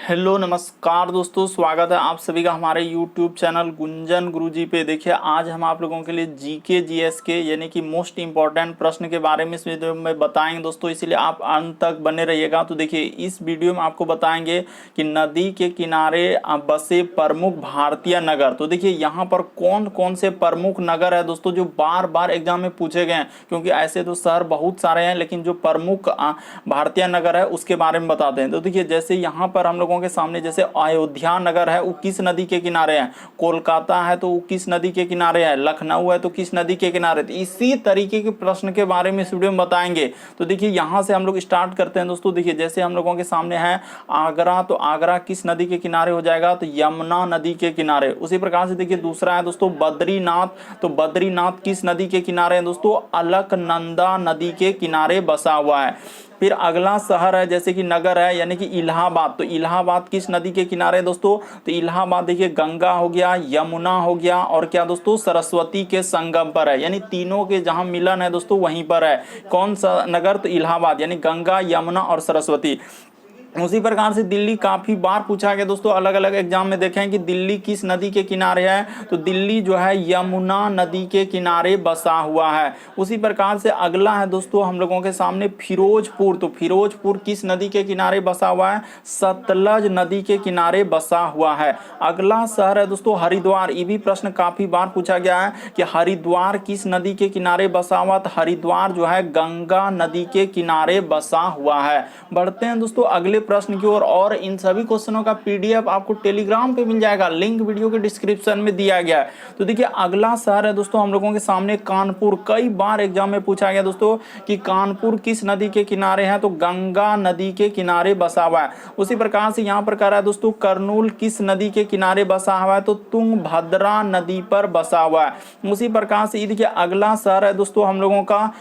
Hello नमस्कार दोस्तों, स्वागत है आप सभी का हमारे यूट्यूब चैनल गुंजन गुरुजी पे। देखिए आज हम आप लोगों के लिए जीके जीएसके यानी कि मोस्ट इंपॉर्टेंट प्रश्न के बारे में इस वीडियो में बताएंगे दोस्तों, इसलिए आप अंत तक बने रहिएगा। तो देखिए इस वीडियो में आपको बताएंगे कि नदी के किनारे बसे प्रमुख भारतीय नगर। तो देखिए यहाँ पर कौन कौन से प्रमुख नगर है दोस्तों जो बार बार एग्जाम में पूछे गए हैं, क्योंकि ऐसे तो शहर बहुत सारे हैं लेकिन जो प्रमुख भारतीय नगर है उसके बारे में बताते हैं। तो देखिए जैसे यहाँ पर हम लोगों के सामने जैसे अयोध्या नगर है वो किस नदी के किनारे है, कोलकाता है तो वो किस नदी के किनारे है, लखनऊ है तो किस नदी के किनारे। तो इसी तरीके के प्रश्न के बारे में इस वीडियो में बताएंगे। तो देखिए यहाँ से हम लोग स्टार्ट करते हैं दोस्तों। देखिए जैसे हम लोगों के सामने है आगरा, तो आगरा किस नदी के किनारे हो जाएगा, तो यमुना नदी के किनारे। उसी प्रकार से देखिए दूसरा है दोस्तों बद्रीनाथ, तो बद्रीनाथ किस नदी के किनारे है दोस्तों, अलकनंदा नदी के किनारे बसा हुआ है। फिर अगला शहर है जैसे कि नगर है यानी कि इलाहाबाद, तो इलाहाबाद किस नदी के किनारे है दोस्तों, तो इलाहाबाद देखिए गंगा हो गया, यमुना हो गया और क्या दोस्तों सरस्वती के संगम पर है, यानी तीनों के जहां मिलन है दोस्तों वहीं पर है। कौन सा नगर, तो इलाहाबाद, यानी गंगा यमुना और सरस्वती। उसी प्रकार से दिल्ली काफी बार पूछा गया दोस्तों, अलग अलग एग्जाम में देखें कि दिल्ली किस नदी के किनारे है, तो दिल्ली जो है यमुना नदी के किनारे बसा हुआ है। उसी प्रकार से अगला है दोस्तों हम लोगों के सामने फिरोजपुर, तो फिरोजपुर किस नदी के किनारे बसा हुआ है, सतलज नदी के किनारे बसा हुआ है। अगला शहर है दोस्तों हरिद्वार, ये भी प्रश्न काफी बार पूछा गया है कि हरिद्वार किस नदी के किनारे बसा हुआ, तो हरिद्वार जो है गंगा नदी के किनारे बसा हुआ है। बढ़ते हैं दोस्तों अगले प्रश्न की ओर, और इन सभी क्वेश्चनों का पीडीएफ आपको टेलीग्राम पे मिल जाएगा, लिंक वीडियो के डिस्क्रिप्शन में दिया गया है। तो देखिए अगला शहर है दोस्तों हम लोगों के सामने कानपुर। कई बार एग्जाम में पूछा गया दोस्तों कि कानपुर किस नदी के किनारे है, तो गंगा नदी के किनारे बसा हुआ है। उसी प्रकार से यहाँ पर कह रहा है दोस्तों करनूल किस नदी के किनारे बसा हुआ है, तो तुंगभद्रा नदी पर बसा हुआ है। उसी प्रकार से देखिए अगला शहर है दोस्तों हम लोगों का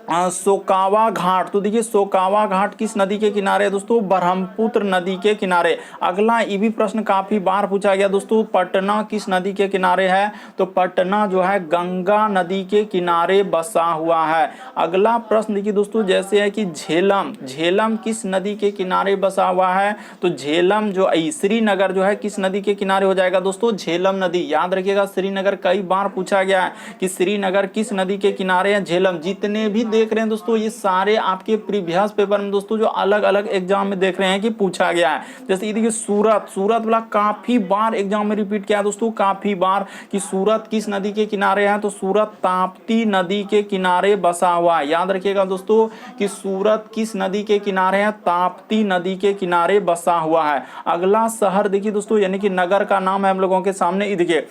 सोकावा घाट, तो देखिए सोकावा घाट किस नदी के किनारे है दोस्तों, ब्रह्मपुत्र नदी के किनारे। अगला ये भी प्रश्न काफी बार पूछा गया दोस्तों, पटना किस नदी के किनारे है, तो पटना जो है गंगा नदी के किनारे बसा हुआ है। अगला प्रश्न देखिए दोस्तों जैसे है कि झेलम, झेलम किस नदी के किनारे बसा हुआ है, तो झेलम जो श्रीनगर जो है किस नदी के किनारे हो जाएगा दोस्तों, झेलम नदी। याद रखिएगा श्रीनगर कई बार पूछा गया है कि श्रीनगर किस नदी के किनारे है, झेलम। जितने भी देख रहे हैं दोस्तों ये सारे आपके प्रीवियस पेपर में दोस्तों जो अलग अलग एग्जाम में देख रहे हैं कि पूछा गया है। जैसे ये देखिए सूरत, सूरत वाला काफी बार एग्जाम में रिपीट किया है दोस्तों, काफी बार कि सूरत किस नदी के किनारे है, तो सूरत ताप्ती नदी के किनारे बसा हुआ है। याद रखिएगा दोस्तों कि सूरत किस नदी के किनारे है, ताप्ती नदी के किनारे बसा हुआ है। अगला शहर देखिए दोस्तों यानी कि नगर का नाम है हम लोगों के सामने, ये देखिए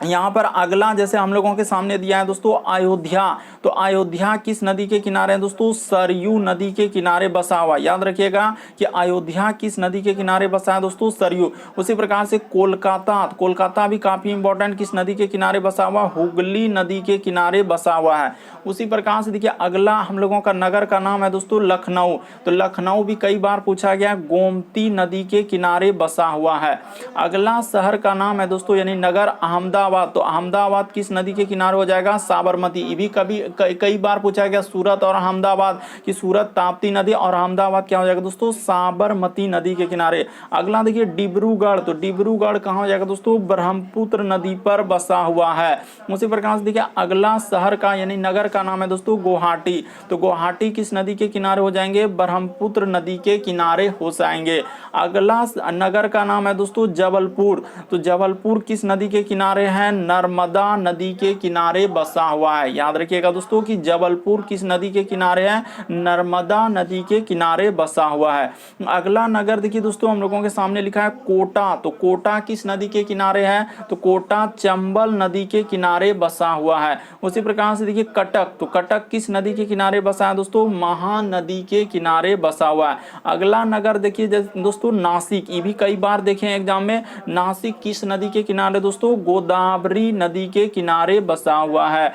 यहाँ पर अगला जैसे हम लोगों के सामने दिया है दोस्तों अयोध्या, तो अयोध्या किस नदी के किनारे है दोस्तों, सरयू नदी के किनारे बसा हुआ। याद रखिएगा कि अयोध्या किस नदी के किनारे बसा है दोस्तों, सरयू। उसी प्रकार से कोलकाता, कोलकाता भी काफी इंपॉर्टेंट, किस नदी के किनारे बसा हुआ, हुगली नदी के किनारे बसा हुआ है। उसी प्रकार से देखिए अगला हम लोगों का नगर का नाम है दोस्तों लखनऊ, तो लखनऊ भी कई बार पूछा गया, गोमती नदी के किनारे बसा हुआ है। अगला शहर का नाम है दोस्तों यानी नगर अहमदाबाद, तो अहमदाबाद किस नदी के किनारे हो जाएगा, साबरमती। ये भी कई बार पूछा गया सूरत और अहमदाबाद की, सूरत ताप्ती नदी और अहमदाबाद क्या हो जाएगा दोस्तों, साबरमती नदी के किनारे। अगला देखिए डिब्रूगढ़, तो डिब्रूगढ़ कहाँ हो जाएगा दोस्तों, ब्रह्मपुत्र नदी पर बसा हुआ है। उसी प्रकार से देखिए अगला शहर का यानी नगर का नाम है दोस्तों गुवाहाटी, तो गुवाहाटी किस नदी के किनारे हो जाएंगे, ब्रह्मपुत्र नदी के किनारे हो जाएंगे। अगला नगर का नाम है दोस्तों जबलपुर, तो जबलपुर किस नदी के किनारे है, नर्मदा नदी के किनारे बसा हुआ है। याद रखिएगा दोस्तों कि जबलपुर किस नदी के किनारे है, नर्मदा नदी के किनारे बसा हुआ है। अगला नगर देखिए दोस्तों हम लोगों के सामने लिखा है कोटा, तो कोटा किस नदी के किनारे है, तो कोटा चंबल नदी के किनारे बसा हुआ है। उसी प्रकार से देखिए कटक, तो कटक किस नदी के किनारे बसा है दोस्तों, महानदी के किनारे बसा हुआ है। अगला नगर देखिए दोस्तों नासिक, ये भी कई बार देखे एग्जाम में, नासिक किस नदी के किनारे दोस्तों, गोदावरी नदी के किनारे बसा हुआ है।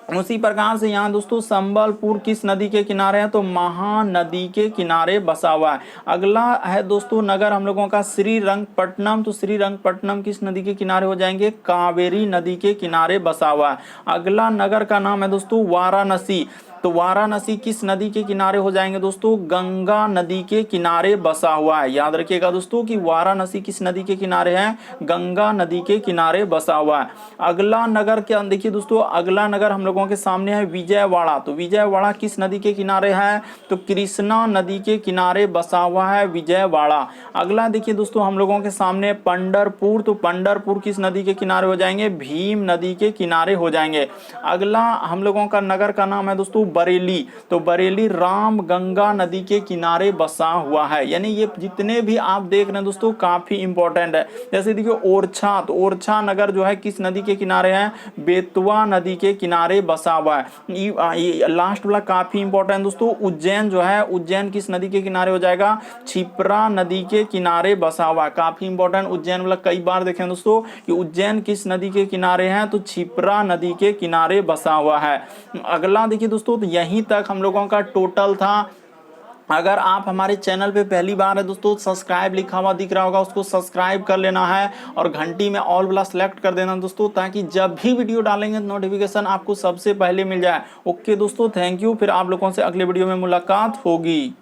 उसी प्रकार से यहाँ दोस्तों संबलपुर किस नदी के किनारे है, तो महानदी के किनारे बसा हुआ है। अगला है दोस्तों नगर हम लोगों का श्रीरंगपट्टनम, तो श्रीरंगपट्टनम किस नदी के किनारे हो जाएंगे, कावेरी नदी के किनारे बसा हुआ है। अगला नगर का नाम है दोस्तों वाराणसी, तो वाराणसी किस नदी के किनारे हो जाएंगे दोस्तों, गंगा नदी के किनारे बसा हुआ है। याद रखिएगा दोस्तों कि वाराणसी किस नदी के किनारे है, गंगा नदी के किनारे बसा हुआ है। अगला नगर क्या देखिए दोस्तों, अगला नगर हम लोगों के सामने है विजयवाड़ा। तो विजयवाड़ा किस नदी के किनारे है, तो कृष्णा नदी के किनारे बसा हुआ है विजयवाड़ा। अगला देखिए दोस्तों हम लोगों के सामने पंढरपुर। तो पंढरपुर किस नदी के किनारे हो जाएंगे, भीम नदी के किनारे हो जाएंगे। अगला हम लोगों का नगर का नाम है दोस्तों बरेली। तो बरेली राम गंगा नदी के किनारे बसा हुआ है। यानी ये जितने भी आप देख रहे हैं दोस्तों काफी इंपॉर्टेंट है। जैसे देखिए ओरछा, तो ओरछा नगर जो है किस नदी के किनारे है, बेतवा नदी के किनारे बसा हुआ है। लास्ट वाला काफी इंपॉर्टेंट दोस्तों, उज्जैन जो है, उज्जैन किस नदी के किनारे हो जाएगा, क्षिप्रा नदी के किनारे बसा हुआ है। काफी इंपॉर्टेंट, उज्जैन वाला कई बार देखें दोस्तों कि उज्जैन किस नदी के किनारे है, तो क्षिप्रा नदी के किनारे बसा हुआ है। अगला देखिए दोस्तों, तो यहीं तक हम लोगों का टोटल था। अगर आप हमारे चैनल पे पहली बार है दोस्तों, सब्सक्राइब लिखा हुआ दिख रहा होगा, उसको सब्सक्राइब कर लेना है और घंटी में ऑल वाला सेलेक्ट कर देना दोस्तों, ताकि जब भी वीडियो डालेंगे नोटिफिकेशन आपको सबसे पहले मिल जाए। ओके दोस्तों, थैंक यू। फिर आप लोगों से अगले वीडियो में मुलाकात होगी।